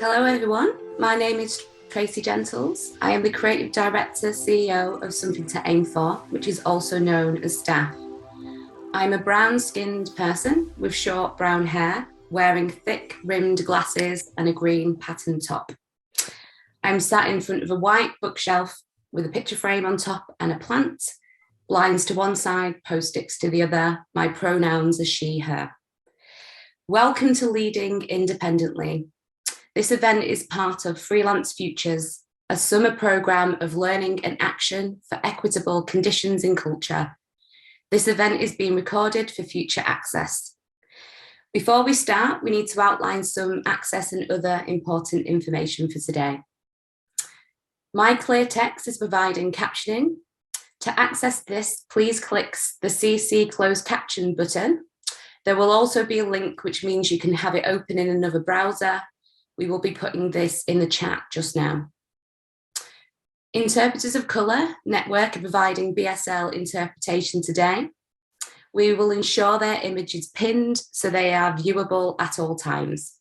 Hello everyone, my name is Tracy Gentles. I am the Creative Director, CEO of Something to Aim For, which is also known as Staff. I'm a brown-skinned person with short brown hair, wearing thick rimmed glasses and a green patterned top. I'm sat in front of a white bookshelf with a picture frame on top and a plant, blinds to one side, post-its to the other. My pronouns are she, her. Welcome to Leading Independently. This event is part of Freelance Futures, a summer programme of learning and action for equitable conditions in culture. This event is being recorded for future access. Before we start, we need to outline some access and other important information for today. My Clear Text is providing captioning. To access this, please click the CC Closed Caption button. There will also be a link, which means you can have it open in another browser. We will be putting this in the chat just now. Interpreters of Colour Network are providing BSL interpretation today. We will ensure their image is pinned so they are viewable at all times.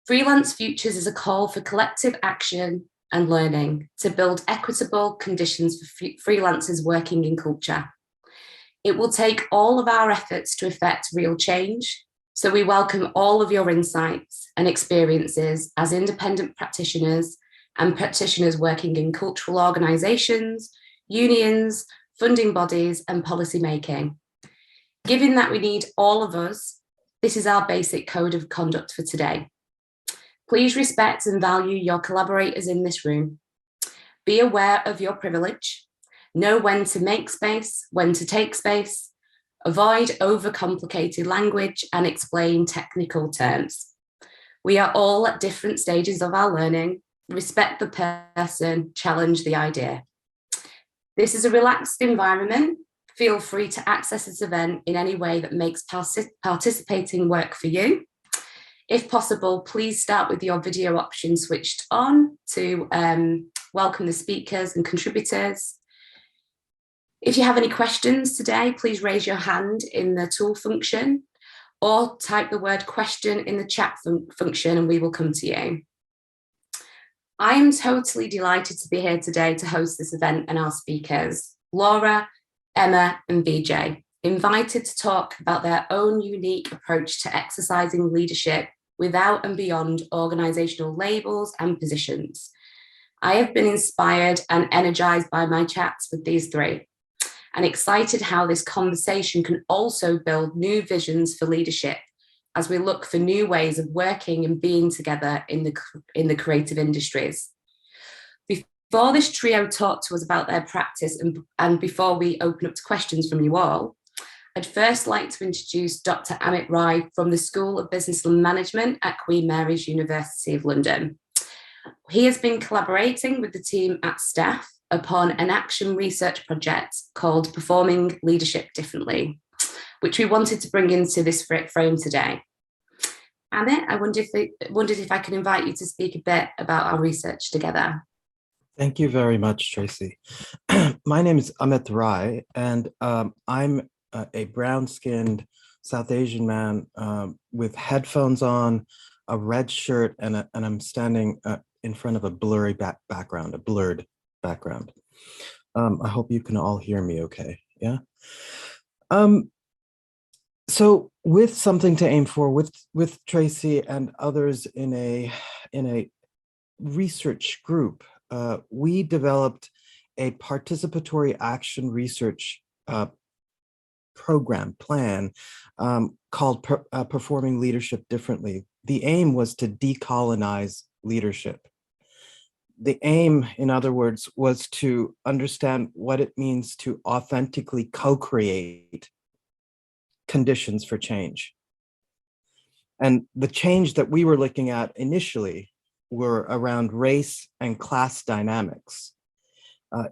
Freelance Futures is a call for collective action and learning to build equitable conditions for freelancers working in culture. It will take all of our efforts to effect real change. So we welcome all of your insights and experiences as independent practitioners and practitioners working in cultural organisations, unions, funding bodies and policy making. Given that we need all of us, this is our basic code of conduct for today. Please respect and value your collaborators in this room. Be aware of your privilege. Know when to make space, when to take space. Avoid overcomplicated language and explain technical terms. We are all at different stages of our learning. Respect the person, challenge the idea. This is a relaxed environment. Feel free to access this event in any way that makes participating work for you. If possible, please start with your video option switched on to welcome the speakers and contributors. If you have any questions today, please raise your hand in the tool function or type the word question in the chat function and we will come to you. I am totally delighted to be here today to host this event and our speakers, Lora, Emma and Vijay, invited to talk about their own unique approach to exercising leadership without and beyond organisational labels and positions. I have been inspired and energised by my chats with these three, and excited how this conversation can also build new visions for leadership as we look for new ways of working and being together in the creative industries. Before this trio talk to us about their practice and before we open up to questions from you all, I'd first like to introduce Dr. Amit S from the School of Business and Management at Queen Mary's University of London. He has been collaborating with the team at Staff upon an action research project called Performing Leadership Differently, which we wanted to bring into this frame today. Amit, I wondered if I could invite you to speak a bit about our research together. Thank you very much, Tracy. My name is Amit S, and I'm a brown-skinned South Asian man with headphones on, a red shirt, and I'm standing in front of a blurry background, a blurred background. I hope you can all hear me okay, yeah? So with Something to Aim For, with Tracy and others in a research group, we developed a participatory action research plan called Performing Leadership Differently. The aim was to decolonize leadership. The aim, in other words, was to understand what it means to authentically co-create conditions for change. And the change that we were looking at initially were around race and class dynamics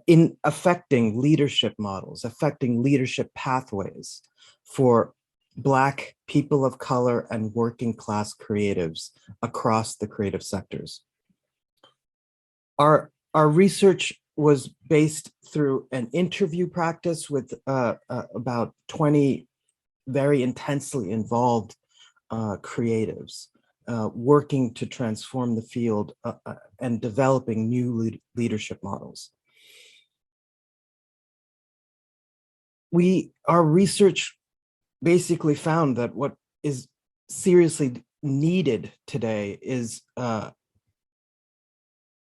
in affecting leadership models, affecting leadership pathways for Black, people of color, and working class creatives across the creative sectors. Our research was based through an interview practice with about 20 very intensely involved creatives working to transform the field and developing new leadership models. Our research basically found that what is seriously needed today is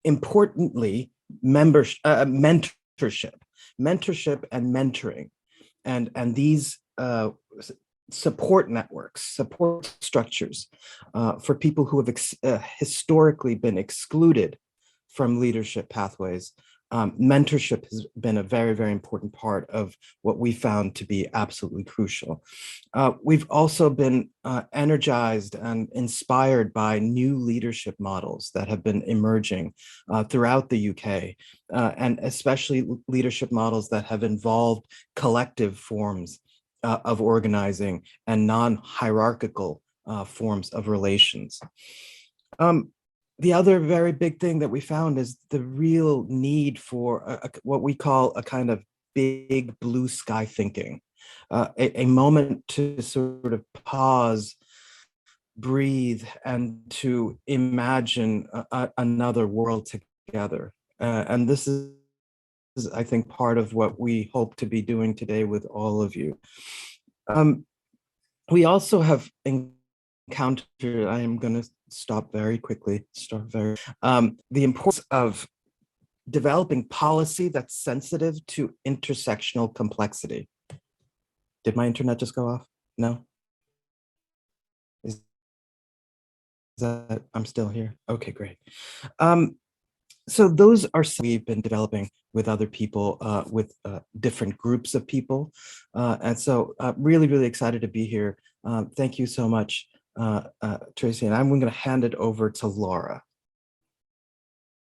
importantly mentorship and mentoring, and these support networks, support structures for people who have historically been excluded from leadership pathways. Mentorship has been a very, very important part of what we found to be absolutely crucial. We've also been energized and inspired by new leadership models that have been emerging throughout the UK, and especially leadership models that have involved collective forms of organizing and non-hierarchical forms of relations. The other very big thing that we found is the real need for what we call a kind of big blue sky thinking, a moment to sort of pause, breathe, and to imagine another world together. And this is, I think, part of what we hope to be doing today with all of you. We also have encountered, I am going to stop very quickly, the importance of developing policy that's sensitive to intersectional complexity. Did my internet just go off? No? Is that, I'm still here? Okay, great. So those are some we've been developing with other people, with different groups of people. And so really, really excited to be here. Thank you so much, Tracy, and I'm going to hand it over to Laura.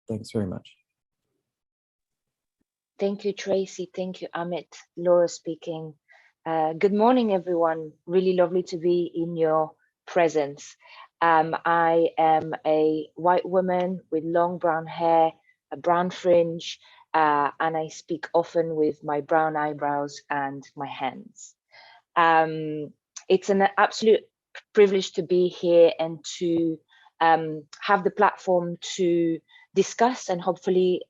Thanks very much. Thank you, Tracy. Thank you, Amit. Laura speaking. Good morning, everyone. Really lovely to be in your presence. I am a white woman with long brown hair, a brown fringe, and I speak often with my brown eyebrows and my hands. It's an absolute privilege to be here and to have the platform to discuss and hopefully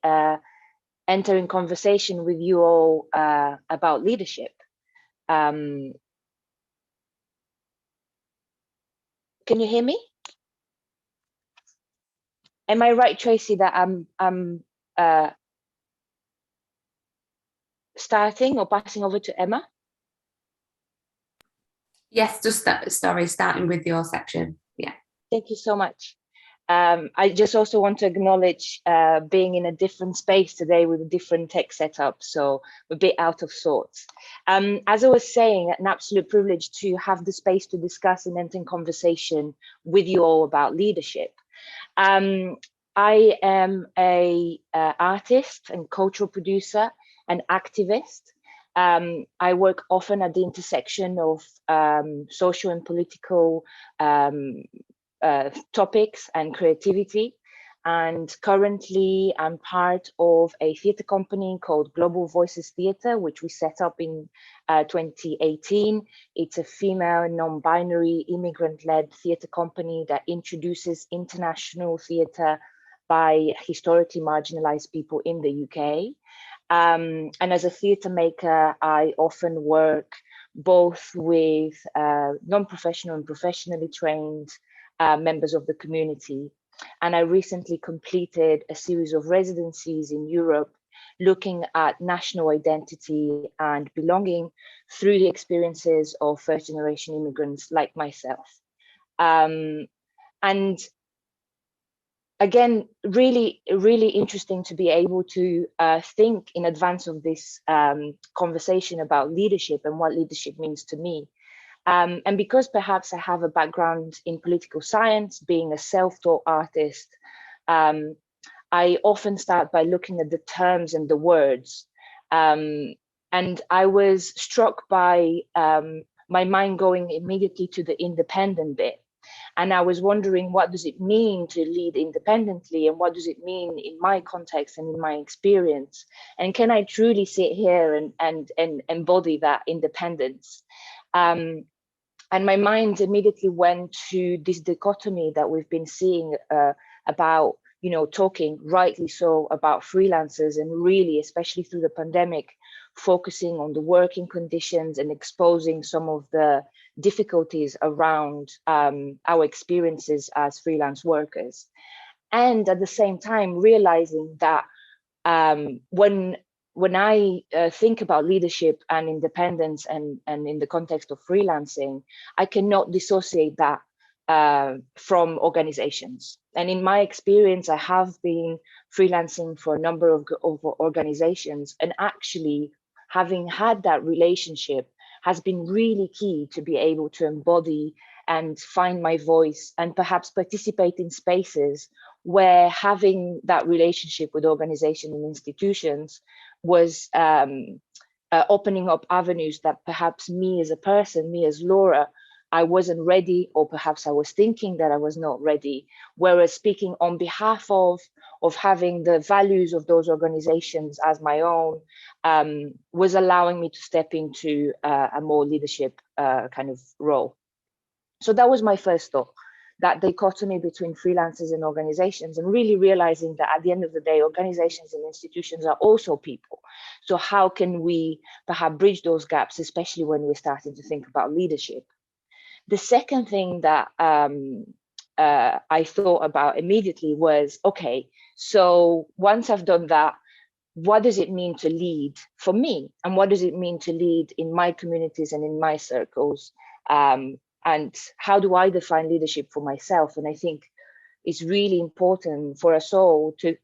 enter in conversation with you all about leadership. Can you hear me? Am I right, Tracy, that I'm starting or passing over to Emma? Yes, just starting with your section. Yeah. Thank you so much. I just also want to acknowledge being in a different space today with a different tech setup, so a bit out of sorts. As I was saying, an absolute privilege to have the space to discuss and enter in conversation with you all about leadership. I am a artist and cultural producer and activist. I work often at the intersection of social and political topics and creativity. And currently I'm part of a theatre company called Global Voices Theatre, which we set up in 2018. It's a female, non-binary, immigrant-led theatre company that introduces international theatre by historically marginalized people in the UK. And as a theatre maker, I often work both with non-professional and professionally trained members of the community. And I recently completed a series of residencies in Europe looking at national identity and belonging through the experiences of first-generation immigrants like myself. And again, really, really interesting to be able to think in advance of this conversation about leadership and what leadership means to me. And because perhaps I have a background in political science, being a self-taught artist, I often start by looking at the terms and the words. And I was struck by my mind going immediately to the independent bit. And I was wondering, what does it mean to lead independently? And what does it mean in my context and in my experience? And can I truly sit here and embody that independence? And my mind immediately went to this dichotomy that we've been seeing about, talking rightly so about freelancers, and really, especially through the pandemic, focusing on the working conditions and exposing some of the difficulties around our experiences as freelance workers. And at the same time, realizing that when I think about leadership and independence and in the context of freelancing, I cannot dissociate that from organizations. And in my experience, I have been freelancing for a number of organizations, and actually having had that relationship has been really key to be able to embody and find my voice and perhaps participate in spaces where having that relationship with organizations and institutions was opening up avenues that perhaps me as a person, me as Lora, I wasn't ready, or perhaps I was thinking that I was not ready. Whereas speaking on behalf of having the values of those organizations as my own was allowing me to step into a more leadership kind of role. So that was my first thought, that dichotomy between freelancers and organizations, and really realizing that at the end of the day, organizations and institutions are also people. So how can we perhaps bridge those gaps, especially when we're starting to think about leadership? The second thing that I thought about immediately was, okay, so once I've done that, what does it mean to lead for me? And what does it mean to lead in my communities and in my circles? And how do I define leadership for myself? And I think it's really important for us all to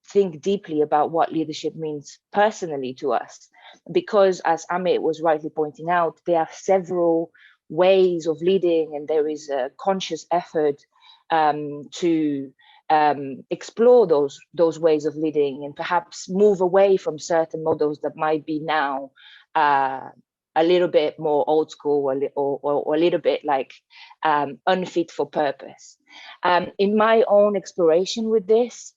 think deeply about what leadership means personally to us. Because as Amit was rightly pointing out, there are several ways of leading, and there is a conscious effort to explore those ways of leading, and perhaps move away from certain models that might be now a little bit more old school, or a little bit like unfit for purpose. In my own exploration with this,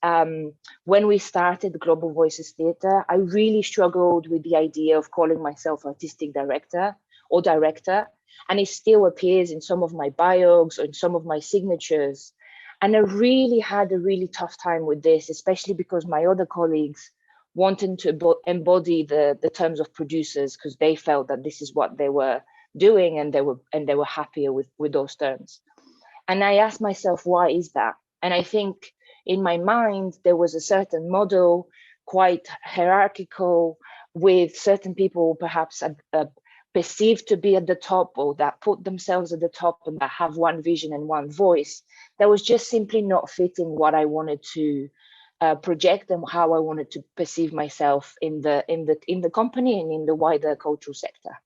when we started Global Voices Theatre, I really struggled with the idea of calling myself artistic director or director, and it still appears in some of my bios or in some of my signatures. And I really had a really tough time with this, especially because my other colleagues wanting to embody the terms of producers, because they felt that this is what they were doing, and they were happier with those terms. And I asked myself, why is that? And I think in my mind there was a certain model, quite hierarchical, with certain people perhaps perceived to be at the top, or that put themselves at the top and that have one vision and one voice, that was just simply not fitting what I wanted to project and how I wanted to perceive myself in the company and in the wider cultural sector.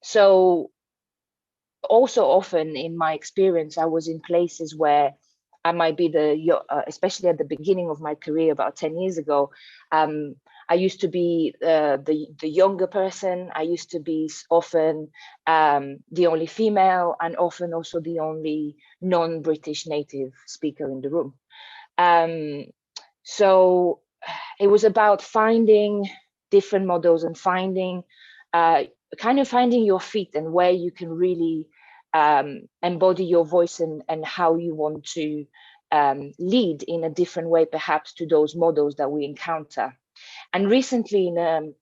So also often in my experience, I was in places where I might be especially at the beginning of my career about 10 years ago, I used to be the younger person. I used to be often the only female, and often also the only non-British native speaker in the room. So it was about finding different models and finding your feet and where you can really embody your voice and how you want to lead in a different way, perhaps, to those models that we encounter. And recently in an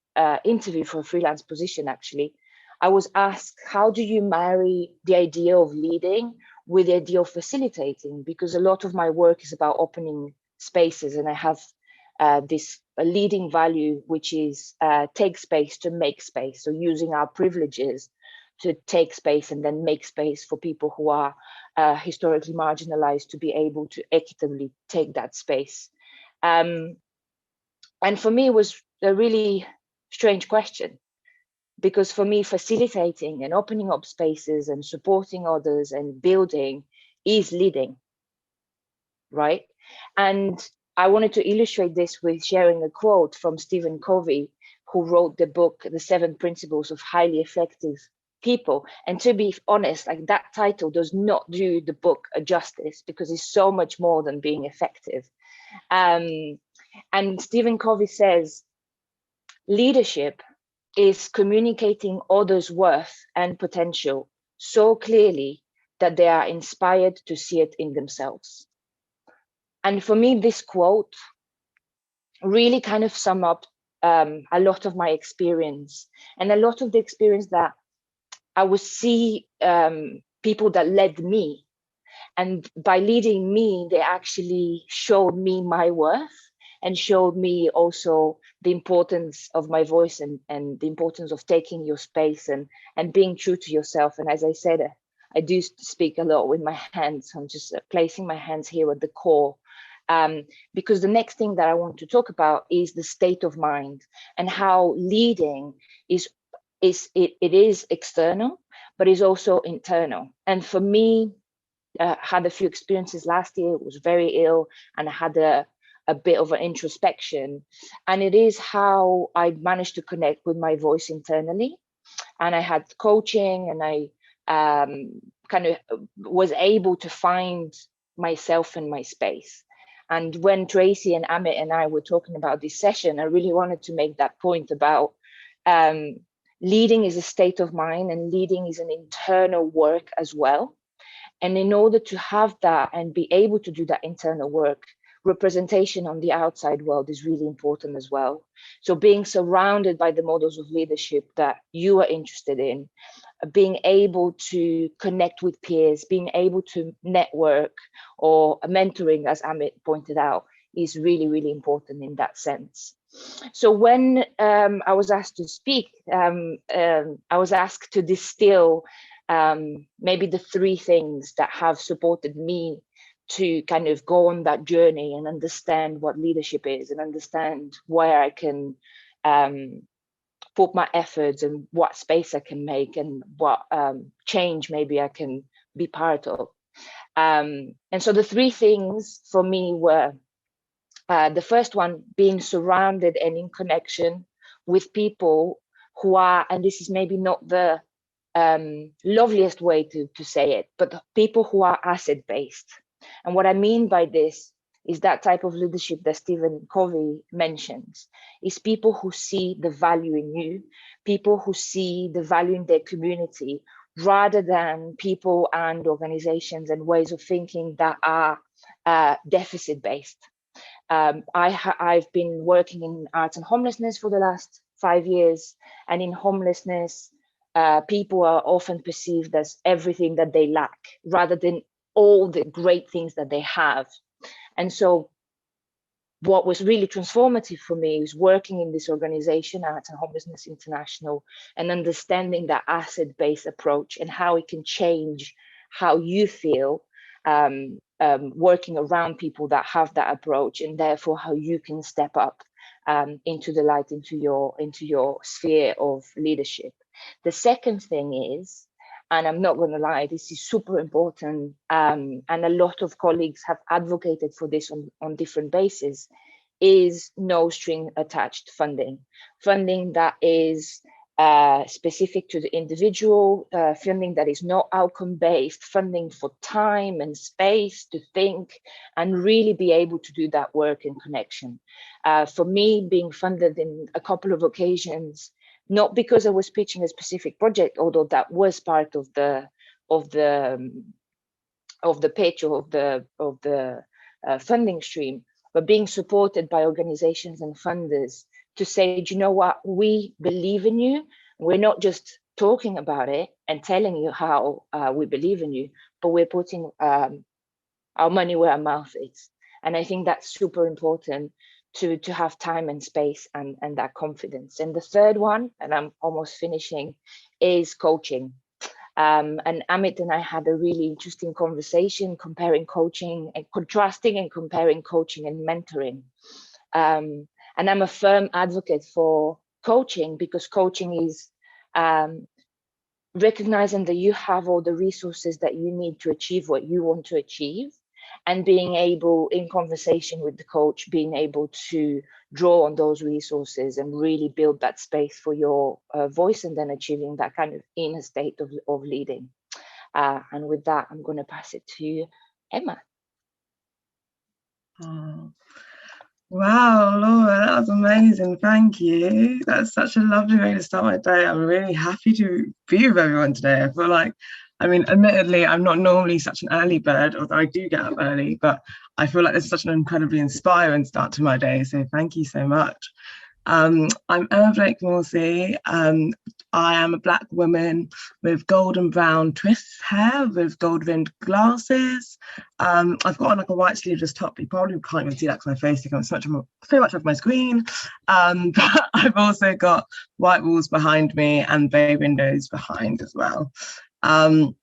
interview for a freelance position, actually, I was asked, how do you marry the idea of leading with the idea of facilitating? Because a lot of my work is about opening spaces, and I have this leading value, which is take space to make space. So using our privileges to take space and then make space for people who are historically marginalized to be able to equitably take that space. And for me, it was a really strange question, because for me, facilitating and opening up spaces and supporting others and building is leading, right? And I wanted to illustrate this with sharing a quote from Stephen Covey, who wrote the book, The 7 Principles of Highly Effective People. And to be honest, like, that title does not do the book a justice, because it's so much more than being effective. And Stephen Covey says, leadership is communicating others' worth and potential so clearly that they are inspired to see it in themselves. And for me, this quote really kind of sum up a lot of my experience, and a lot of the experience that I would see people that led me. And by leading me, they actually showed me my worth and showed me also the importance of my voice and the importance of taking your space and being true to yourself. And as I said, I do speak a lot with my hands. I'm just placing my hands here at the core. Because the next thing that I want to talk about is the state of mind and how leading is external, but is also internal. And for me, had a few experiences last year, was very ill, and I had a bit of an introspection. And it is how I managed to connect with my voice internally. And I had coaching, and I kind of was able to find myself in my space. And when Tracy and Amit and I were talking about this session, I really wanted to make that point about leading is a state of mind, and leading is an internal work as well. And in order to have that and be able to do that internal work, representation on the outside world is really important as well. So being surrounded by the models of leadership that you are interested in, being able to connect with peers, being able to network, or mentoring, as Amit pointed out, is really, really important in that sense. So when I was asked to speak, I was asked to distill maybe the three things that have supported me to kind of go on that journey and understand what leadership is, and understand where I can put my efforts and what space I can make, and what change maybe I can be part of. And so the three things for me were the first one, being surrounded and in connection with people who are, and this is maybe not the loveliest way to say it, but people who are asset-based. And what I mean by this is that type of leadership that Stephen Covey mentions, is people who see the value in you, people who see the value in their community, rather than people and organizations and ways of thinking that are deficit-based. I've been working in arts and homelessness for the last 5 years, and in homelessness, people are often perceived as everything that they lack, rather than all the great things that they have. And so what was really transformative for me is working in this organization, Arts and Homelessness International, and understanding that asset-based approach and how it can change how you feel working around people that have that approach, and therefore how you can step up into the light, into your sphere of leadership. The second thing is, and I'm not going to lie, this is super important, and a lot of colleagues have advocated for this on different bases, is no string attached funding. Funding that is specific to the individual, funding that is not outcome based, funding for time and space to think and really be able to do that work in connection. For me, being funded in a couple of occasions, not because I was pitching a specific project, although that was part of the pitch or of the funding stream, but being supported by organizations and funders to say, do you know what, we believe in you. We're not just talking about it and telling you how we believe in you, but we're putting our money where our mouth is. And I think that's super important to have time and space and that confidence. And the third one, and I'm almost finishing, is coaching. And Amit and I had a really interesting conversation comparing coaching and contrasting and comparing coaching and mentoring. And I'm a firm advocate for coaching, because coaching is recognizing that you have all the resources that you need to achieve what you want to achieve, and being able, in conversation with the coach, being able to draw on those resources and really build that space for your voice, and then achieving that kind of inner state of leading. And with that, I'm going to pass it to Emma. Wow, Laura, that was amazing. Thank you. That's such a lovely way to start my day. I'm really happy to be with everyone today. I feel like, I mean, admittedly, I'm not normally such an early bird, although I do get up early, but I feel like this is such an incredibly inspiring start to my day. So thank you so much. I'm Emma Blake Morsi. I am a Black woman with golden brown twists hair, with gold rimmed glasses. I've got on like a white sleeveless top. You probably can't even see that because my face becomes so much of my screen. But I've also got white walls behind me and bay windows behind as well. And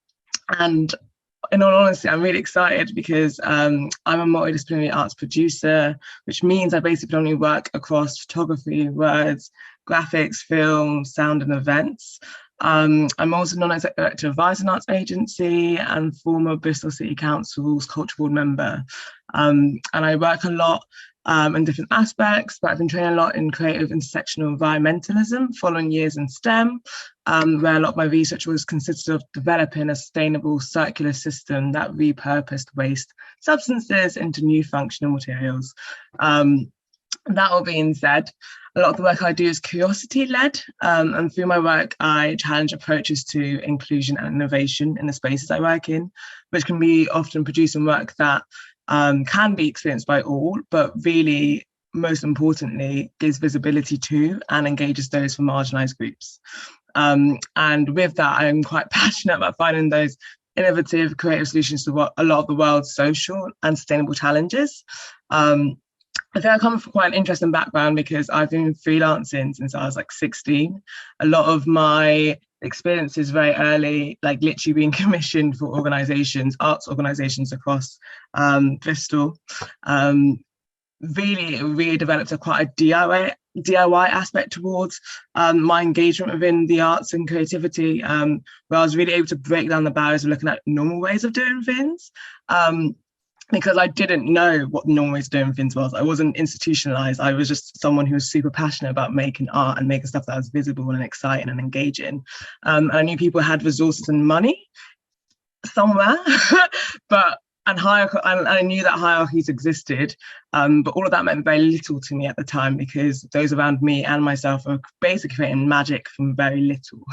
in all honesty, I'm really excited because I'm a multidisciplinary arts producer, which means I basically only work across photography, words, graphics, film, sound, and events. I'm also non-executive director of Vice and Arts Agency and former Bristol City Council's culture board member. And I work a lot in different aspects, but I've been training a lot in creative intersectional environmentalism, following years in STEM, where a lot of my research was consisted of developing a sustainable circular system that repurposed waste substances into new functional materials. That all being said, a lot of the work I do is curiosity-led, and through my work, I challenge approaches to inclusion and innovation in the spaces I work in, which can be often producing work that can be experienced by all, but really, most importantly, gives visibility to and engages those from marginalised groups. And with that, I'm quite passionate about finding those innovative, creative solutions to what a lot of the world's social and sustainable challenges. I think I come from quite an interesting background because I've been freelancing since I was like 16. A lot of my experiences very early, like literally being commissioned for organisations, arts organisations across Bristol, really developed quite a DIY aspect towards my engagement within the arts and creativity, where I was really able to break down the barriers of looking at normal ways of doing things. Because I didn't know what the normal ways of doing things was. I wasn't institutionalized. I was just someone who was super passionate about making art and making stuff that was visible and exciting and engaging. And I knew people had resources and money somewhere, but and I knew that hierarchies existed, but all of that meant very little to me at the time because those around me and myself are basically creating magic from very little.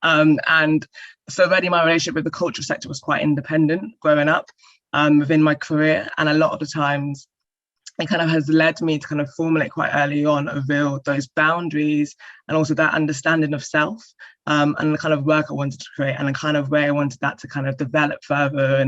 And so already my relationship with the cultural sector was quite independent growing up. Within my career, and a lot of the times it kind of has led me to kind of formulate quite early on, reveal those boundaries and also that understanding of self, and the kind of work I wanted to create and the kind of way I wanted that to kind of develop further,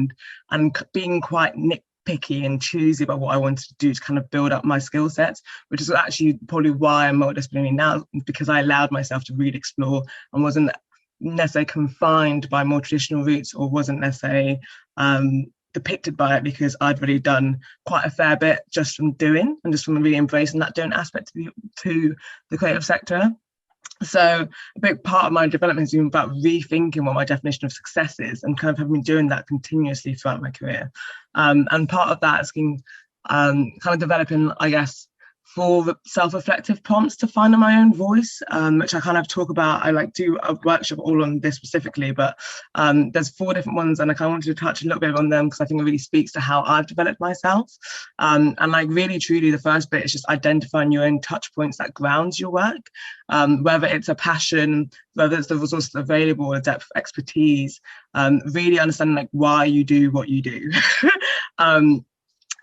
and being quite nitpicky and choosy about what I wanted to do to kind of build up my skill sets, which is actually probably why I'm multidisciplinary now, because I allowed myself to really explore and wasn't necessarily confined by more traditional routes or wasn't necessarily depicted by it, because I'd already done quite a fair bit just from doing and just from really embracing that doing aspect to the creative sector. So a big part of my development has been about rethinking what my definition of success is and kind of have been doing that continuously throughout my career. And part of that has been kind of developing, I guess, for self-reflective prompts to find my own voice, which I kind of talk about. I like do a workshop all on this specifically, but there's 4 different ones, and I kind of wanted to touch a little bit on them because I think it really speaks to how I've developed myself. And like really, truly, the first bit is just identifying your own touch points that grounds your work, whether it's a passion, whether it's the resources available, a depth of expertise, really understanding like why you do what you do.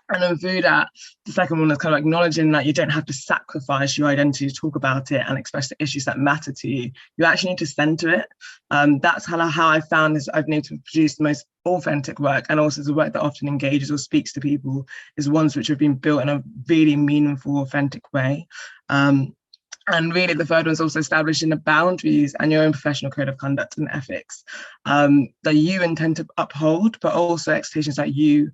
And then through that, the second one is kind of acknowledging that you don't have to sacrifice your identity to talk about it and express the issues that matter to you. You actually need to center it. That's how I found is I've been able to produce the most authentic work, and also the work that often engages or speaks to people is ones which have been built in a really meaningful, authentic way. And really, the third one is also establishing the boundaries and your own professional code of conduct and ethics that you intend to uphold, but also expectations that you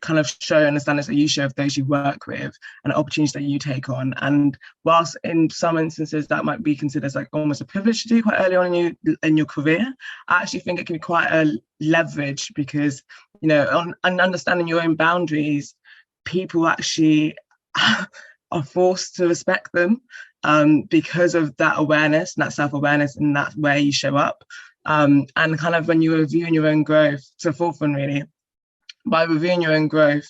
kind of show and standards that you show of those you work with and opportunities that you take on. And whilst in some instances that might be considered as like almost a privilege to do quite early on in your career, I actually think it can be quite a leverage because, you know, on understanding your own boundaries, people actually are forced to respect them because of that awareness and that self-awareness and that way you show up. And kind of when you're reviewing your own growth, to the forefront really, by reviewing your own growth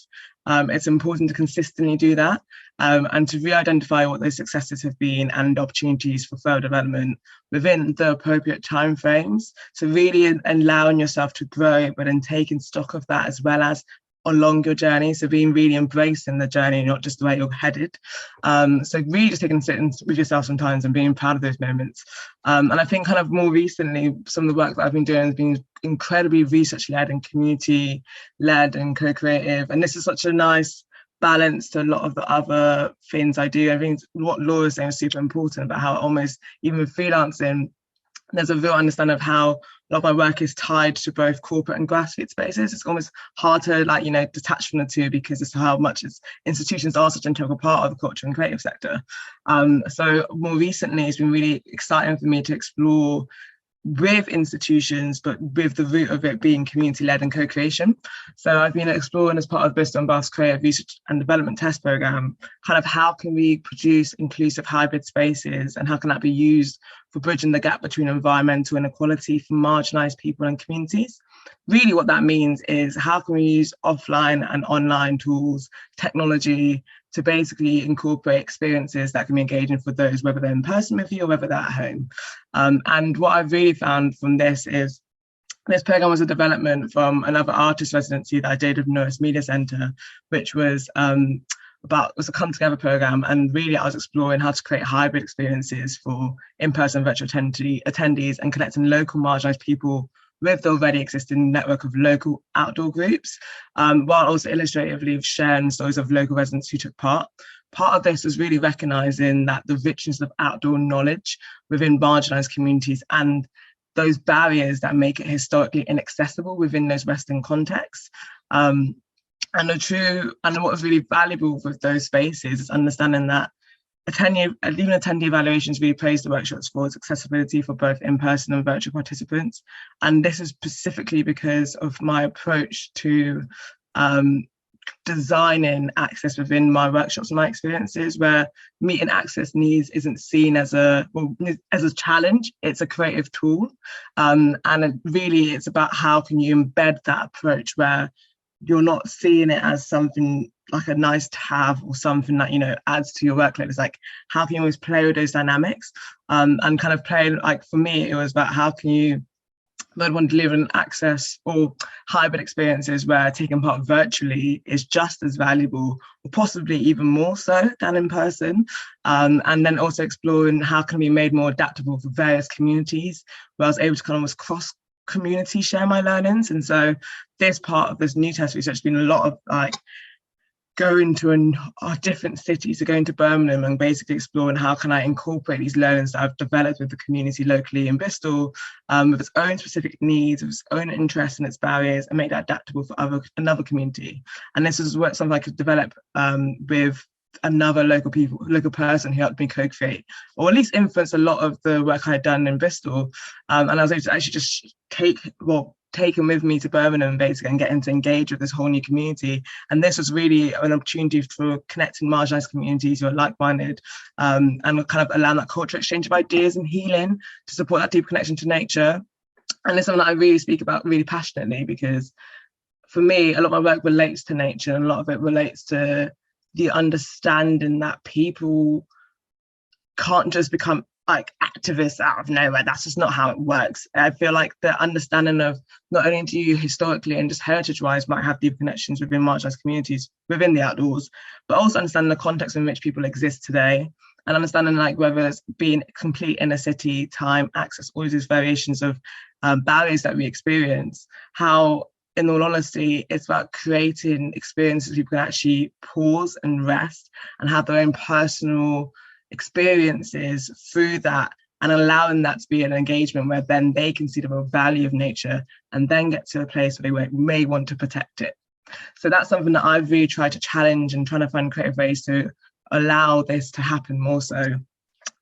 it's important to consistently do that, and to re-identify what those successes have been and opportunities for further development within the appropriate timeframes. So really allowing yourself to grow, but then taking stock of that as well as along your journey. So being really embracing the journey, not just the way you're headed. So really just taking sitting with yourself sometimes and being proud of those moments. And I think kind of more recently, some of the work that I've been doing has been incredibly research-led and community-led and co-creative. And this is such a nice balance to a lot of the other things I do. I think what Laura's saying is super important about how almost even with freelancing, there's a real understanding of how a lot of my work is tied to both corporate and grassroots spaces. It's almost hard to detach from the two because it's how much institutions are such an integral part of the culture and creative sector. So more recently, it's been really exciting for me to explore with institutions, but with the root of it being community-led and co-creation. So I've been exploring as part of Bristol and Bath's Creative Research and Development Test Programme, kind of how can we produce inclusive hybrid spaces and how can that be used for bridging the gap between environmental inequality for marginalised people and communities. Really what that means is how can we use offline and online tools, technology, to basically incorporate experiences that can be engaging for those, whether they're in person with you or whether they're at home. And what I've really found from this is this program was a development from another artist residency that I did with Norris Media Centre, which was it was a come together program, and really I was exploring how to create hybrid experiences for in-person virtual attendees and connecting local marginalised people with the already existing network of local outdoor groups, while also illustratively sharing stories of local residents who took part. Part of this was really recognising that the richness of outdoor knowledge within marginalised communities and those barriers that make it historically inaccessible within those Western contexts. And what was really valuable with those spaces is understanding that even attendee evaluations really praised the workshops for its accessibility for both in-person and virtual participants. And this is specifically because of my approach to designing access within my workshops and my experiences, where meeting access needs isn't seen as a challenge, it's a creative tool. And really it's about how can you embed that approach where you're not seeing it as something like a nice to have or something that, adds to your workload. It's like, how can you always play with those dynamics? And kind of playing, like for me, it was about how can you want to deliver an access or hybrid experiences where taking part virtually is just as valuable or possibly even more so than in person. And then also exploring how can we be made more adaptable for various communities, where I was able to kind of almost cross community share my learnings. And so this part of this new test research has been a lot of going to different cities, so going to Birmingham and basically exploring how can I incorporate these learnings that I've developed with the community locally in Bristol, with its own specific needs, with its own interests and its barriers, and make that adaptable for another community. And this is something I could develop with another local person who helped me co-create, or at least influence a lot of the work I had done in Bristol. And I was able to actually just take them with me to Birmingham basically and getting to engage with this whole new community. And this was really an opportunity for connecting marginalised communities who are like-minded, and kind of allowing that cultural exchange of ideas and healing to support that deep connection to nature. And it's something that I really speak about really passionately, because for me, a lot of my work relates to nature, and a lot of it relates to the understanding that people can't just become like activists out of nowhere. That's just not how it works. I feel like the understanding of not only do you historically and just heritage-wise might have deep connections within marginalised communities within the outdoors, but also understanding the context in which people exist today, and understanding like whether it's being complete inner city, time, access, all these variations of barriers that we experience, how in all honesty, it's about creating experiences people can actually pause and rest and have their own personal experiences through that, and allowing that to be an engagement where then they can see the real value of nature and then get to a place where they may want to protect it. So that's something that I've really tried to challenge and trying to find creative ways to allow this to happen more so.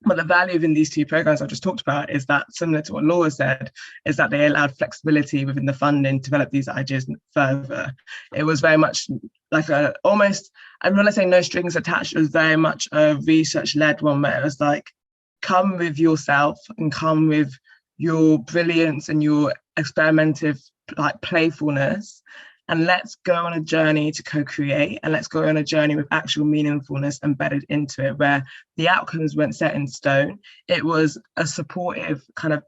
But the value in these two programs I've just talked about is that, similar to what Laura said, is that they allowed flexibility within the funding to develop these ideas further. It was very much like almost, and when I say no strings attached, it was very much a research-led one, where it was like, come with yourself and come with your brilliance and your experimentative like playfulness, and let's go on a journey to co-create, and let's go on a journey with actual meaningfulness embedded into it, where the outcomes weren't set in stone. It was a supportive kind of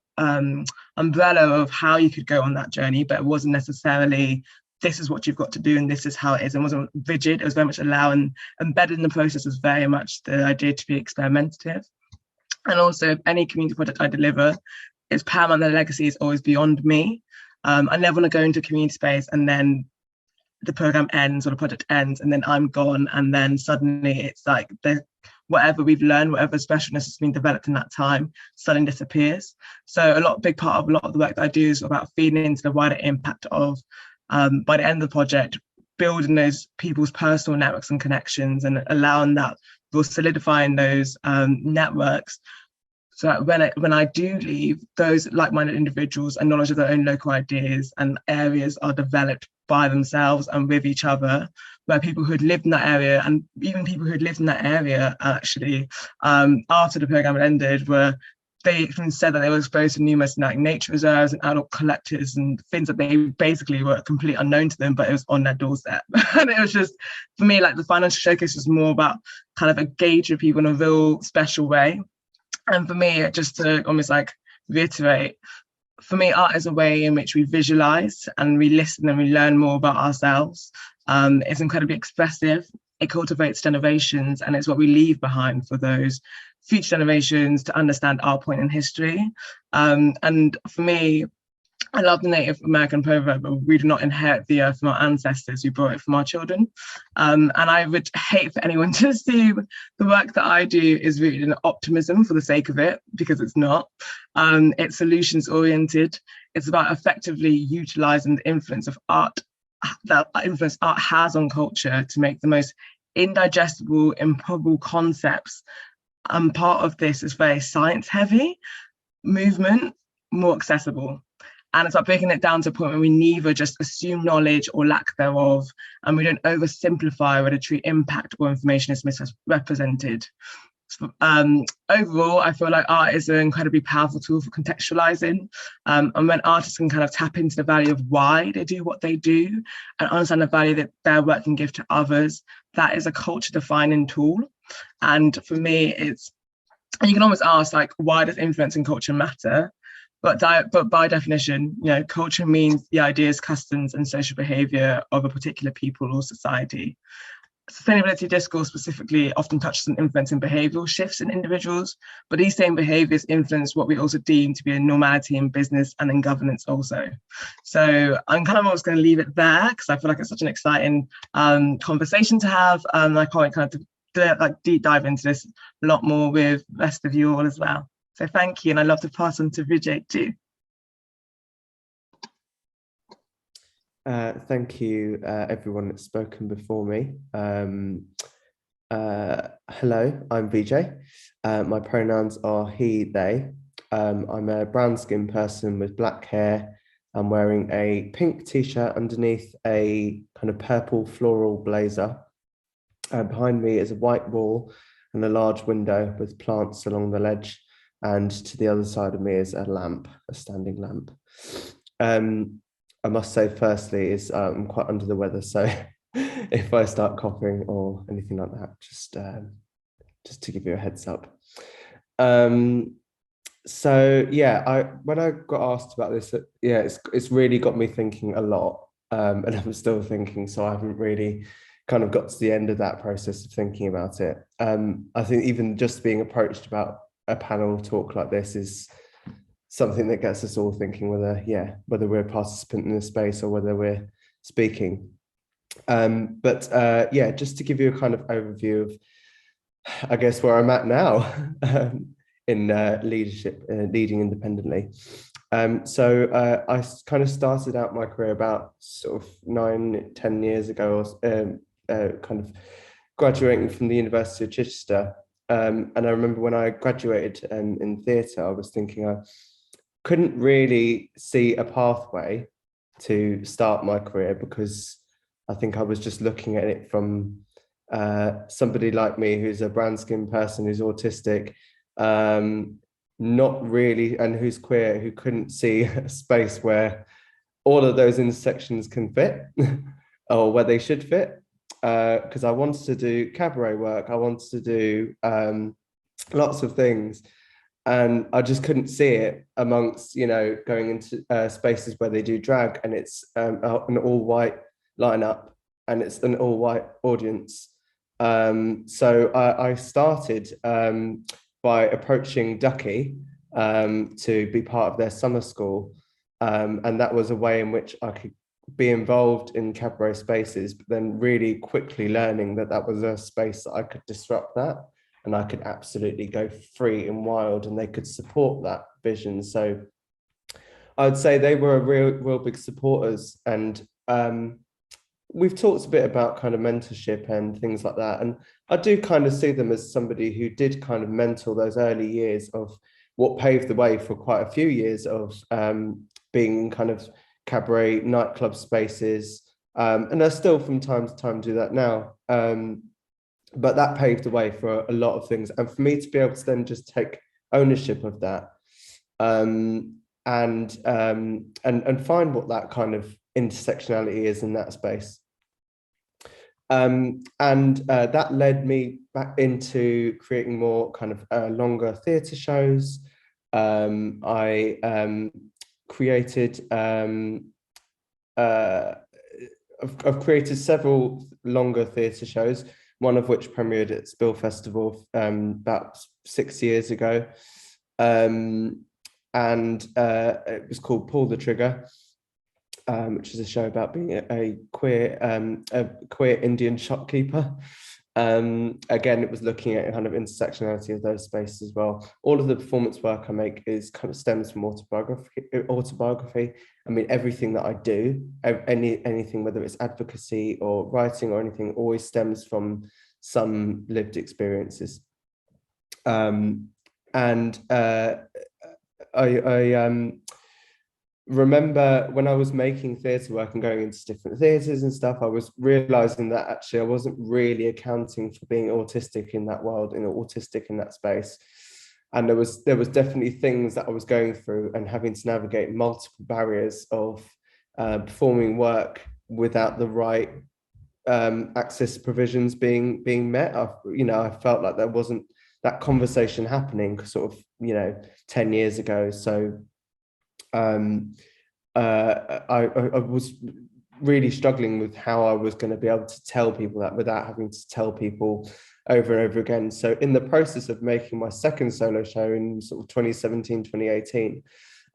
umbrella of how you could go on that journey, but it wasn't necessarily this is what you've got to do and this is how it is. It wasn't rigid. It was very much and embedded in the process was very much the idea to be experimentative. And also, any community project I deliver, it's paramount that the legacy is always beyond me. I never want to go into a community space and then the program ends or the project ends and then I'm gone, and then suddenly it's like whatever we've learned, whatever specialness has been developed in that time suddenly disappears. So big part of a lot of the work that I do is about feeding into the wider impact of, by the end of the project, building those people's personal networks and connections and allowing that, or solidifying those networks, so that when I do leave, those like-minded individuals and knowledge of their own local ideas and areas are developed by themselves and with each other, where people who had lived in that area, and even people who had lived in that area actually, after the program had ended, they said that they were exposed to numerous nature reserves and adult collectors and things that they basically were completely unknown to them, but it was on their doorstep. And it was just, for me, like the financial showcase was more about kind of engaging people in a real special way. And for me, just to almost like reiterate, for me, art is a way in which we visualize and we listen and we learn more about ourselves. It's incredibly expressive. It cultivates generations, and it's what we leave behind for those future generations to understand our point in history. And for me, I love the Native American proverb, we do not inherit the earth from our ancestors, we brought it from our children. And I would hate for anyone to assume the work that I do is rooted in optimism for the sake of it, because it's not. It's solutions oriented. It's about effectively utilizing the influence of art, that influence art has on culture, to make the most indigestible, improbable concepts. And part of this is very science heavy movement more accessible. And it's like breaking it down to a point where we neither just assume knowledge or lack thereof, and we don't oversimplify where the true impact or information is misrepresented. Overall, I feel like art is an incredibly powerful tool for contextualizing. And when artists can kind of tap into the value of why they do what they do and understand the value that their work can give to others, that is a culture defining tool. And for me, and you can almost ask, like, why does influence in culture matter? But by definition, culture means the ideas, customs, and social behaviour of a particular people or society. Sustainability discourse specifically often touches on influencing behavioural shifts in individuals, but these same behaviours influence what we also deem to be a normality in business and in governance also. So I'm kind of almost going to leave it there, because I feel like it's such an exciting conversation to have. I can't kind of deep dive into this a lot more with the rest of you all as well. So thank you, and I'd love to pass on to Vijay too. Thank you, everyone that's spoken before me. Hello, I'm Vijay. My pronouns are he, they. I'm a brown-skinned person with black hair. I'm wearing a pink t-shirt underneath a kind of purple floral blazer. Behind me is a white wall and a large window with plants along the ledge. And to the other side of me is a lamp, a standing lamp. I must say, firstly, I'm quite under the weather, so if I start coughing or anything like that, just to give you a heads up. So yeah, when I got asked about this, it's really got me thinking a lot, and I'm still thinking. So I haven't really kind of got to the end of that process of thinking about it. I think even just being approached about a panel talk like this is something that gets us all thinking whether we're a participant in the space or whether we're speaking. Just to give you a kind of overview of, I guess, where I'm at now in leadership, leading independently. So I kind of started out my career about sort of 9-10 years ago, kind of graduating from the University of Chichester. And I remember when I graduated in theatre, I was thinking I couldn't really see a pathway to start my career, because I think I was just looking at it from somebody like me who's a brown-skinned person who's autistic, not really, and who's queer, who couldn't see a space where all of those intersections can fit or where they should fit. Because I wanted to do cabaret work, I wanted to do lots of things, and I just couldn't see it amongst, you know, going into spaces where they do drag and it's an all-white lineup and it's an all-white audience. So I started by approaching Ducky to be part of their summer school, and that was a way in which I could be involved in cabaret spaces, but then really quickly learning that that was a space that I could disrupt that, and I could absolutely go free and wild, and they could support that vision. So I'd say they were real big supporters. And we've talked a bit about kind of mentorship and things like that, and I do kind of see them as somebody who did kind of mentor those early years of what paved the way for quite a few years of being in kind of cabaret nightclub spaces, and I still from time to time do that now, but that paved the way for a lot of things, and for me to be able to then just take ownership of that, and find what that kind of intersectionality is in that space, and that led me back into creating more kind of longer theatre shows. I created I've created several longer theatre shows, one of which premiered at Spill Festival about 6 years ago, and it was called Pull the Trigger, which is a show about being a queer Indian shopkeeper. Again, it was looking at kind of intersectionality of those spaces as well. All of the performance work I make is kind of stems from autobiography. I mean, everything that I do, anything, whether it's advocacy or writing or anything, always stems from some lived experiences. I remember when I was making theatre work and going into different theatres and stuff, I was realising that actually I wasn't really accounting for being autistic in that world, autistic in that space. And there was definitely things that I was going through and having to navigate multiple barriers of performing work without the right access provisions being met. I felt like there wasn't that conversation happening sort of 10 years ago. So I was really struggling with how I was going to be able to tell people that without having to tell people over and over again. So in the process of making my second solo show in sort of 2017, 2018,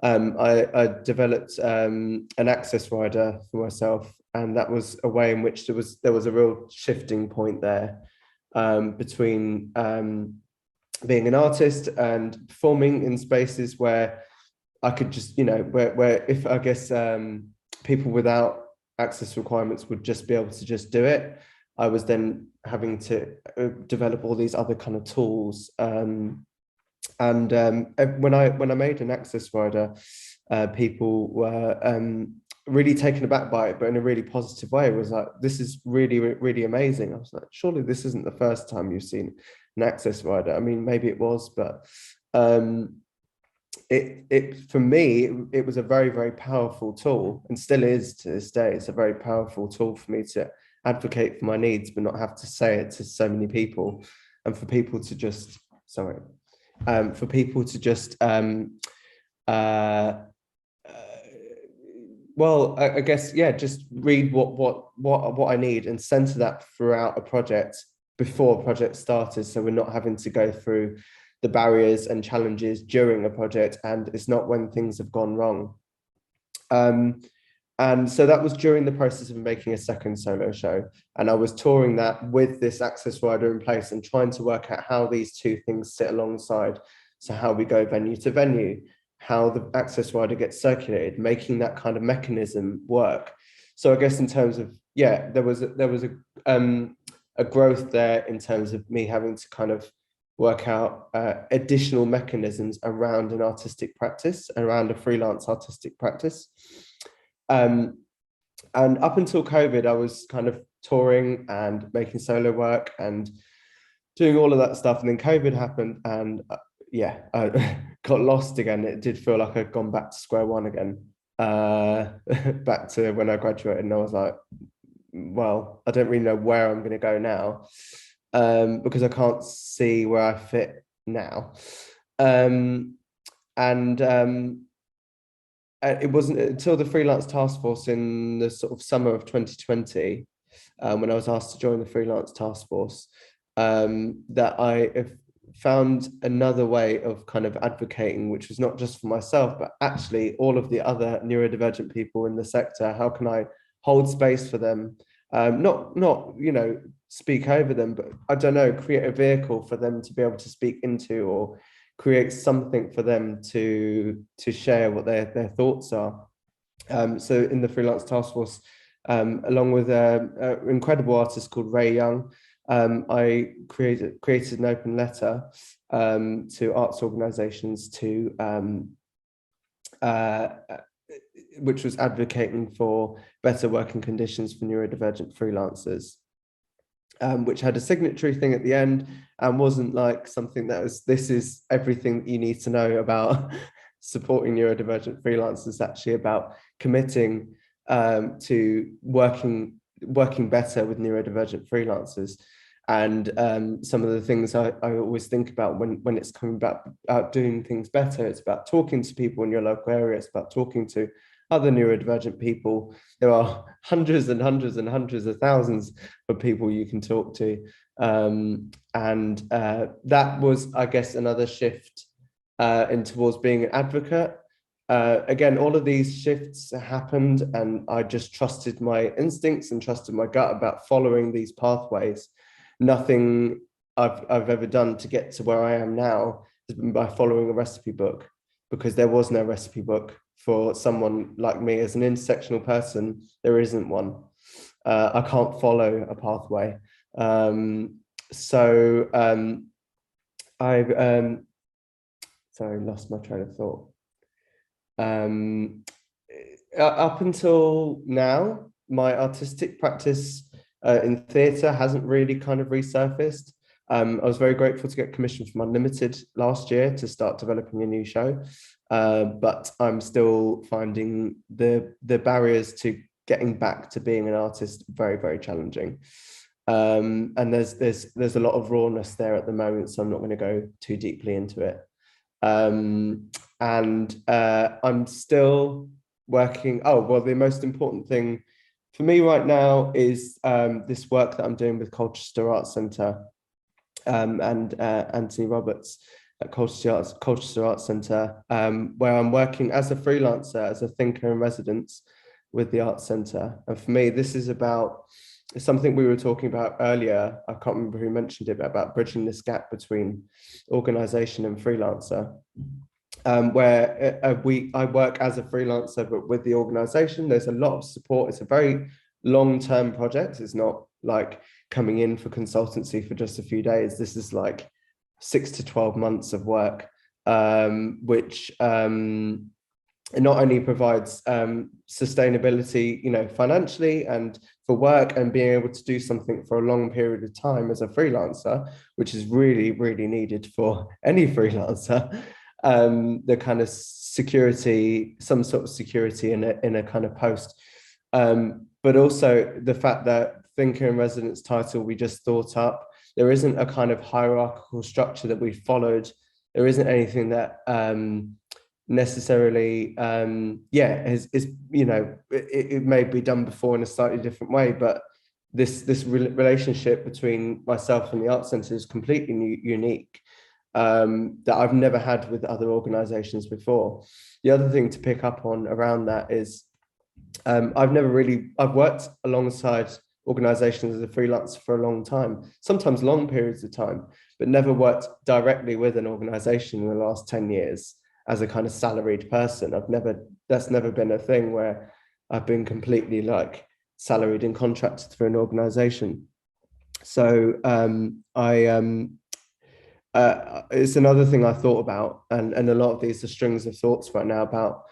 I developed an access rider for myself, and that was a way in which there was a real shifting point there between being an artist and performing in spaces where I could just, where if I guess people without access requirements would just be able to just do it, I was then having to develop all these other kind of tools. And when I made an access rider, people were really taken aback by it, but in a really positive way. It was like, this is really, really amazing. I was like, surely this isn't the first time you've seen an access rider. I mean, maybe it was, but it for me, it was a very, very powerful tool, and still is to this day. It's a very powerful tool for me to advocate for my needs, but not have to say it to so many people, and for people to just, well, I guess, yeah, just read what I need and center that throughout a project before a project started, so we're not having to go through the barriers and challenges during a project, and it's not when things have gone wrong. And so that was during the process of making a second solo show, and I was touring that with this access rider in place and trying to work out how these two things sit alongside. So how we go venue to venue, how the access rider gets circulated, making that kind of mechanism work. So I guess in terms of, yeah, there was a growth there in terms of me having to kind of work out additional mechanisms around an artistic practice, around a freelance artistic practice. And up until COVID, I was kind of touring and making solo work and doing all of that stuff. And then COVID happened, and I got lost again. It did feel like I'd gone back to square one again. back to when I graduated, and I was like, well, I don't really know where I'm going to go now, because I can't see where I fit now. It wasn't until the freelance task force in the sort of summer of 2020, when I was asked to join the freelance task force, that I have found another way of kind of advocating, which was not just for myself, but actually all of the other neurodivergent people in the sector. How can I hold space for them? Not speak over them, but I don't know, create a vehicle for them to be able to speak into, or create something for them to share what their thoughts are. So in the freelance task force, along with an incredible artist called Ray Young, I created an open letter to arts organisations which was advocating for better working conditions for neurodivergent freelancers, which had a signatory thing at the end, and wasn't like something that was, this is everything you need to know about supporting neurodivergent freelancers. Actually about committing to working better with neurodivergent freelancers. And some of the things I always think about when it's coming about doing things better, it's about talking to people in your local area, it's about talking to other neurodivergent people. There are hundreds and hundreds and hundreds of thousands of people you can talk to. That was, I guess, another shift towards being an advocate. Again, all of these shifts happened, and I just trusted my instincts and trusted my gut about following these pathways. Nothing I've ever done to get to where I am now has been by following a recipe book, because there was no recipe book for someone like me as an intersectional person. There isn't one. I can't follow a pathway. I've sorry, lost my train of thought. Up until now, my artistic practice in theatre hasn't really kind of resurfaced. I was very grateful to get commissioned from Unlimited last year to start developing a new show, but I'm still finding the barriers to getting back to being an artist very, very challenging. And there's a lot of rawness there at the moment, so I'm not going to go too deeply into it. I'm still working. Oh, well, the most important thing for me right now is this work that I'm doing with Colchester Arts Centre and Anthony Roberts at Colchester Arts Centre, where I'm working as a freelancer, as a thinker in residence with the Arts Centre. And for me, this is about something we were talking about earlier. I can't remember who mentioned it, but about bridging this gap between organisation and freelancer. Where I work as a freelancer, but with the organisation, there's a lot of support. It's a very long-term project. It's not like coming in for consultancy for just a few days. This is like 6 to 12 months of work, which not only provides sustainability, financially and for work, and being able to do something for a long period of time as a freelancer, which is really, really needed for any freelancer. The kind of security, some sort of security in a kind of post, but also the fact that thinker in residence title we just thought up. There isn't a kind of hierarchical structure that we followed. There isn't anything that necessarily, it may be done before in a slightly different way, but this relationship between myself and the Arts Centre is completely unique. That I've never had with other organisations before. The other thing to pick up on around that is I've worked alongside organisations as a freelancer for a long time, sometimes long periods of time, but never worked directly with an organisation in the last 10 years as a kind of salaried person. That's never been a thing where I've been completely like salaried and contracted for an organisation. So it's another thing I thought about, and a lot of these are strings of thoughts right now about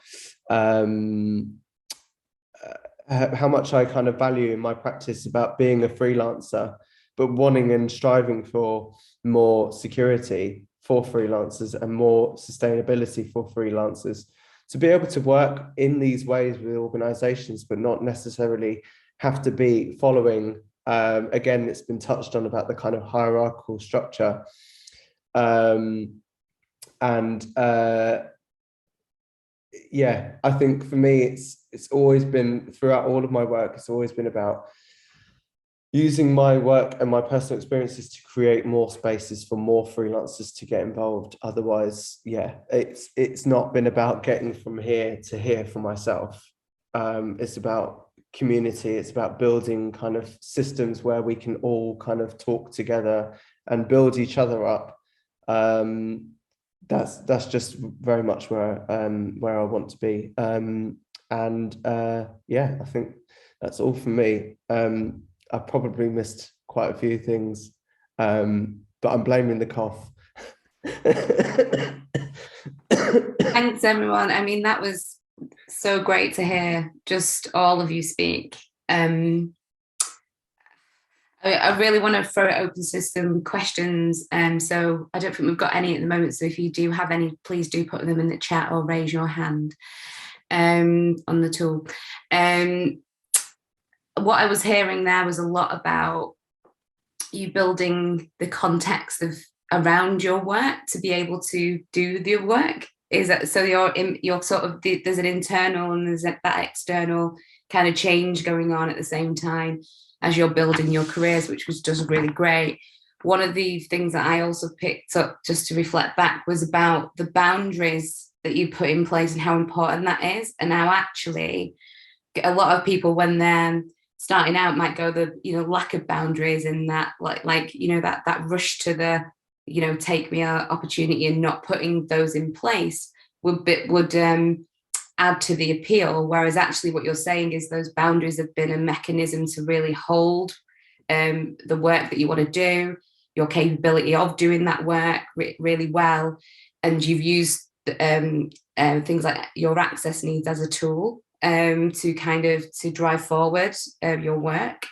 how much I kind of value in my practice about being a freelancer, but wanting and striving for more security for freelancers and more sustainability for freelancers. to be able to work in these ways with organizations, but not necessarily have to be following, again, it's been touched on about the kind of hierarchical structure. Yeah, I think for me, it's always been, throughout all of my work, it's always been about using my work and my personal experiences to create more spaces for more freelancers to get involved. Otherwise, yeah, it's not been about getting from here to here for myself. It's about community. It's about building kind of systems where we can all kind of talk together and build each other up. That's just very much where I want to be. Yeah, I think that's all for me. I probably missed quite a few things, but I'm blaming the cough. Thanks, everyone. I mean, that was so great to hear just all of you speak. I really want to throw it open to some questions. So I don't think we've got any at the moment. So if you do have any, please do put them in the chat or raise your hand on the tool. What I was hearing there was a lot about you building the context of around your work to be able to do the work. Is that so? You're sort of there's an internal and there's that external kind of change going on at the same time as you're building your careers, which was just really great. One of the things that I also picked up just to reflect back was about the boundaries that you put in place and how important that is, and how actually a lot of people when they're starting out might go the lack of boundaries and that like that rush to the take me an opportunity and not putting those in place would add to the appeal, whereas actually what you're saying is those boundaries have been a mechanism to really hold the work that you want to do, your capability of doing that work really well, and you've used things like your access needs as a tool to kind of to drive forward your work,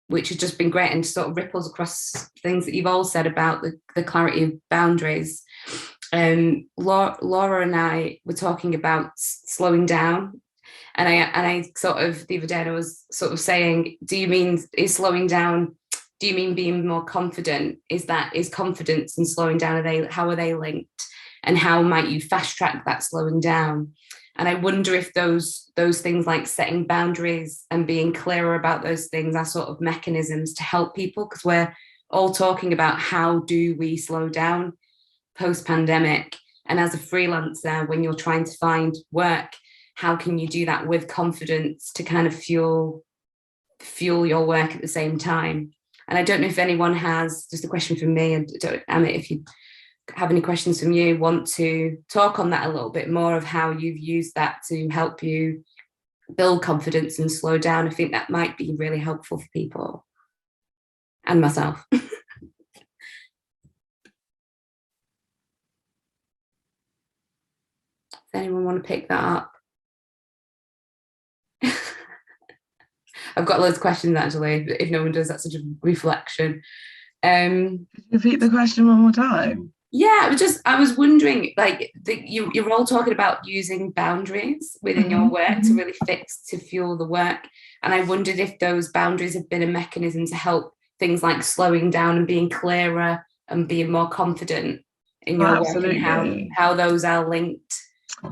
which has just been great and sort of ripples across things that you've all said about the clarity of boundaries. Laura and I were talking about slowing down, and I sort of the other day I was sort of saying, do you mean slowing down? Do you mean being more confident? Is confidence and slowing down, how are they linked? And how might you fast track that slowing down? And I wonder if those things like setting boundaries and being clearer about those things are sort of mechanisms to help people, because we're all talking about how do we slow down post-pandemic. And as a freelancer, when you're trying to find work, how can you do that with confidence to kind of fuel your work at the same time? And I don't know if anyone has, just a question from me, and Amit, if you have any questions from you, want to talk on that a little bit more of how you've used that to help you build confidence and slow down. I think that might be really helpful for people and myself. Does anyone want to pick that up? I've got loads of questions actually, but if no one does, that's such a reflection. Repeat the question one more time. Yeah, I was wondering, like, you're all talking about using boundaries within your work to really to fuel the work. And I wondered if those boundaries have been a mechanism to help things like slowing down and being clearer and being more confident in your work, and how those are linked.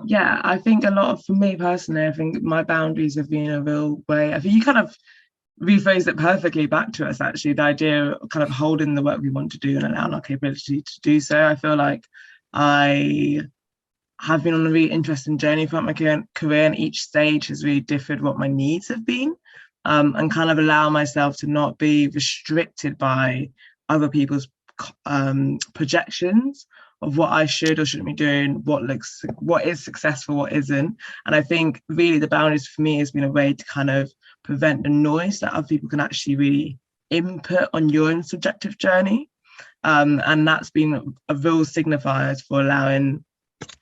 Yeah, I think a lot of, for me personally, I think my boundaries have been a real way. I think you kind of rephrased it perfectly back to us, actually, the idea of kind of holding the work we want to do and allowing our capability to do so. I feel like I have been on a really interesting journey throughout my career, and each stage has really differed what my needs have been, and kind of allow myself to not be restricted by other people's projections of what I should or shouldn't be doing, what is successful, what isn't. And I think really the boundaries for me has been a way to kind of prevent the noise that other people can actually really input on your own subjective journey. And that's been a real signifier for allowing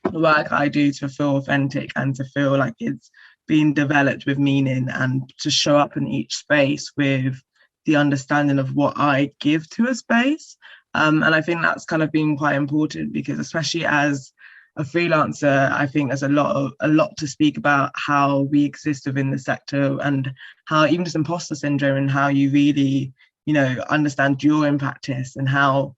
the work I do to feel authentic and to feel like it's being developed with meaning, and to show up in each space with the understanding of what I give to a space. And I think that's kind of been quite important, because especially as a freelancer, I think there's a lot to speak about how we exist within the sector, and how even just imposter syndrome, and how you really, understand your own practice, and how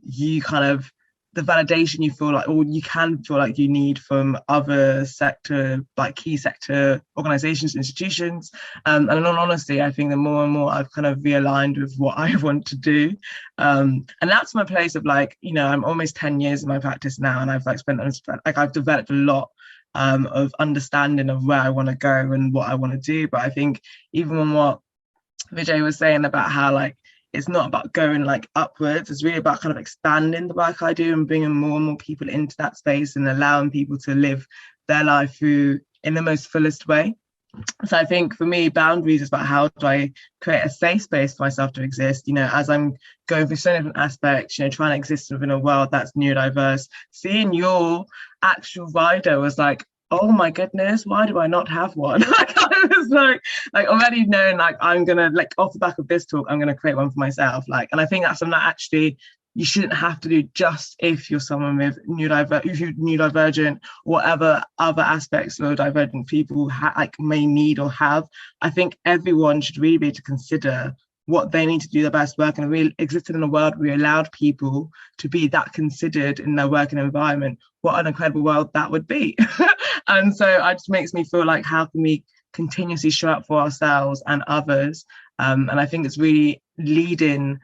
you kind of, the validation you feel like, or you can feel like you need from other sector, like key sector organizations, institutions. And in all honesty, I think the more and more I've kind of realigned with what I want to do. And that's my place of like, I'm almost 10 years in my practice now, and I've I've developed a lot of understanding of where I want to go and what I want to do. But I think even when what Vijay was saying about how like, it's not about going like upwards, it's really about kind of expanding the work I do and bringing more and more people into that space and allowing people to live their life through in the most fullest way. So I think for me, boundaries is about how do I create a safe space for myself to exist, as I'm going through so many different aspects, trying to exist within a world that's neurodiverse. Seeing your actual rider was like, oh my goodness, why do I not have one? Like I was like already knowing like I'm gonna, like, off the back of this talk, I'm gonna create one for myself. Like, and I think that's something that actually you shouldn't have to do just if you're someone with neurodivergent or whatever other aspects neurodivergent people may need or have. I think everyone should really be able to consider what they need to do their best work, and we existed in a world where we allowed people to be that considered in their working environment. What an incredible world that would be. And so it just makes me feel like, how can we continuously show up for ourselves and others? And I think it's really leading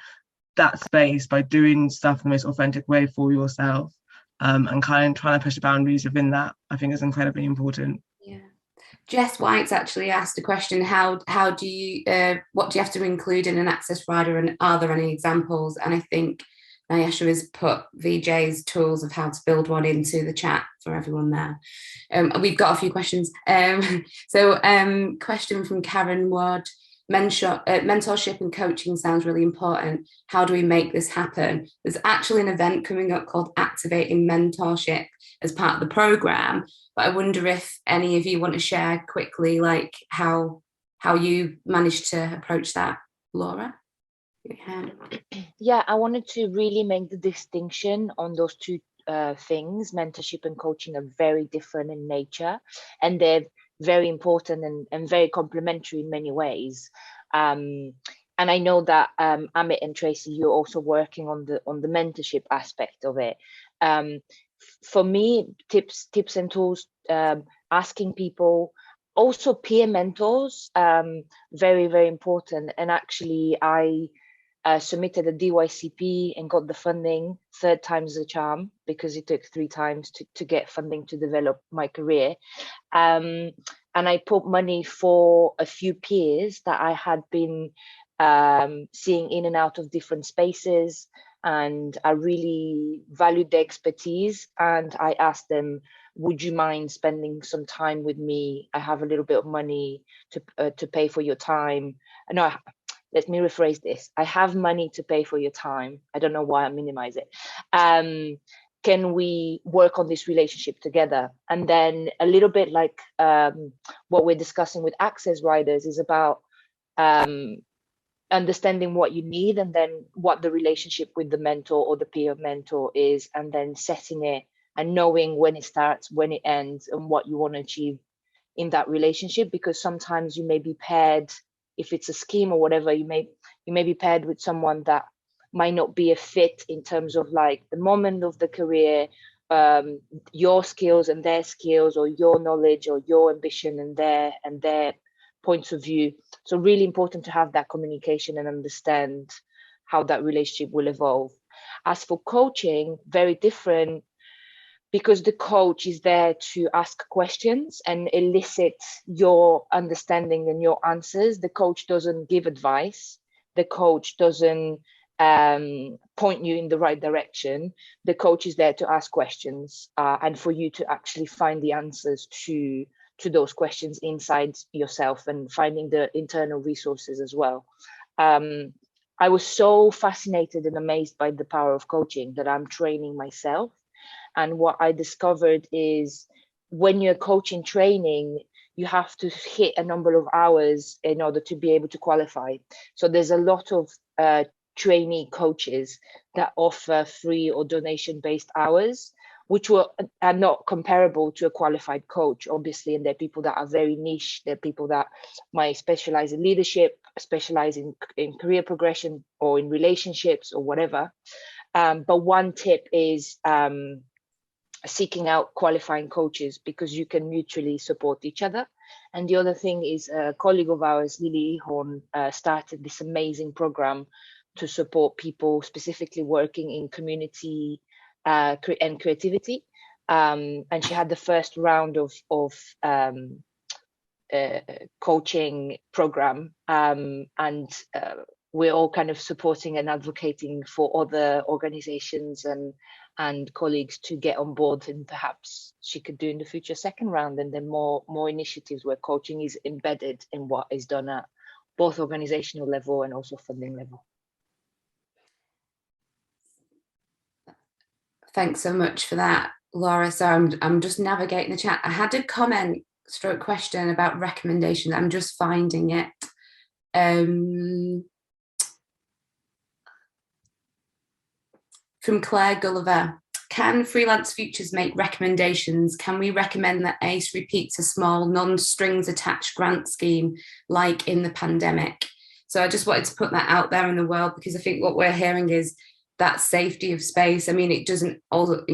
that space by doing stuff in the most authentic way for yourself, and kind of trying to push the boundaries within that, I think is incredibly important. Yeah. Jess White's actually asked a question, how do you, what do you have to include in an access rider, and are there any examples? And I think Nyasha has put Vijay's tools of how to build one into the chat for everyone there. We've got a few questions. Question from Karen Ward. Mentorship and coaching sounds really important. How do we make this happen? There's actually an event coming up called Activating Mentorship as part of the program, but I wonder if any of you want to share quickly, like how you managed to approach that. Laura? Yeah, I wanted to really make the distinction on those two things. Mentorship and coaching are very different in nature, and they're very important and very complementary in many ways. And I know that Amit and Tracy, you're also working on the mentorship aspect of it. For me, tips and tools, asking people, also peer mentors, very, very important. And actually, I submitted a DYCP and got the funding 3rd time's the charm, because it took 3 times to get funding to develop my career. And I put money for a few peers that I had been seeing in and out of different spaces, and I really valued their expertise. And I asked them, would you mind spending some time with me? I have a little bit of money to pay for your time. No, let me rephrase this. I have money to pay for your time. I don't know why I minimize it. Can we work on this relationship together? And then a little bit like what we're discussing with access riders is about understanding what you need, and then what the relationship with the mentor or the peer mentor is, and then setting it and knowing when it starts, when it ends, and what you want to achieve in that relationship. Because sometimes you may be paired, if it's a scheme or whatever, you may be paired with someone that might not be a fit in terms of like the moment of the career, your skills and their skills, or your knowledge or your ambition and their points of view. So really important to have that communication and understand how that relationship will evolve. As for coaching, very different, because the coach is there to ask questions and elicit your understanding and your answers. The coach doesn't give advice. The coach doesn't point you in the right direction. The coach is there to ask questions and for you to actually find the answers to those questions inside yourself, and finding the internal resources as well. I was so fascinated and amazed by the power of coaching that I'm training myself. And what I discovered is, when you're coaching training, you have to hit a number of hours in order to be able to qualify. So there's a lot of trainee coaches that offer free or donation-based hours. which are not comparable to a qualified coach, obviously. And there are people that are very niche. There are people that might specialize in leadership, specialize in career progression or in relationships or whatever. But one tip is seeking out qualifying coaches, because you can mutually support each other. And the other thing is a colleague of ours, Lily Horn, started this amazing program to support people specifically working in community and creativity. And she had the first round of coaching program, and we're all kind of supporting and advocating for other organizations and colleagues to get on board, and perhaps she could do in the future second round, and then more initiatives where coaching is embedded in what is done at both organizational level and also funding level. Thanks so much for that, Laura. So I'm just navigating the chat. I had a comment / question about recommendation. I'm just finding it. From Claire Gulliver, can Freelance Futures make recommendations? Can we recommend that ACE repeats a small non-strings attached grant scheme like in the pandemic? So I just wanted to put that out there in the world, because I think what we're hearing is that safety of space. I mean, it doesn't all,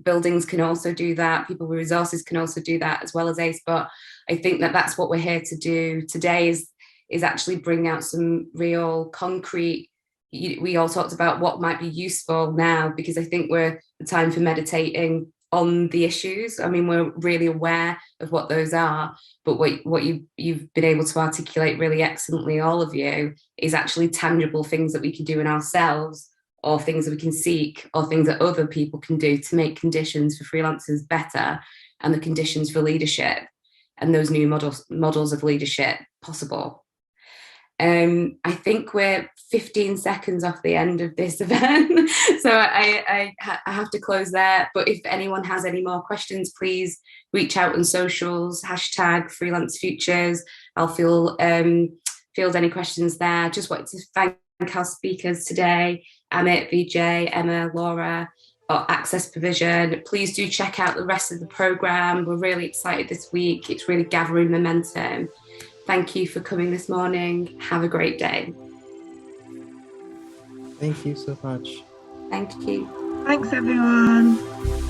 buildings can also do that. People with resources can also do that as well as ACE. But I think that that's what we're here to do today is actually bring out some real concrete. We all talked about what might be useful now, because I think we're the time for meditating on the issues. I mean, we're really aware of what those are, but what you've been able to articulate really excellently, all of you, is actually tangible things that we can do in ourselves, or things that we can seek, or things that other people can do to make conditions for freelancers better, and the conditions for leadership and those new models of leadership possible. I think we're 15 seconds off the end of this event, so I have to close there. But if anyone has any more questions, please reach out on socials, #FreelanceFutures. I'll field any questions there. Just wanted to thank our speakers today, Amit, Vijay, Emma, Laura, Access Provision. Please do check out the rest of the programme. We're really excited this week. It's really gathering momentum. Thank you for coming this morning. Have a great day. Thank you so much. Thank you. Thanks, everyone.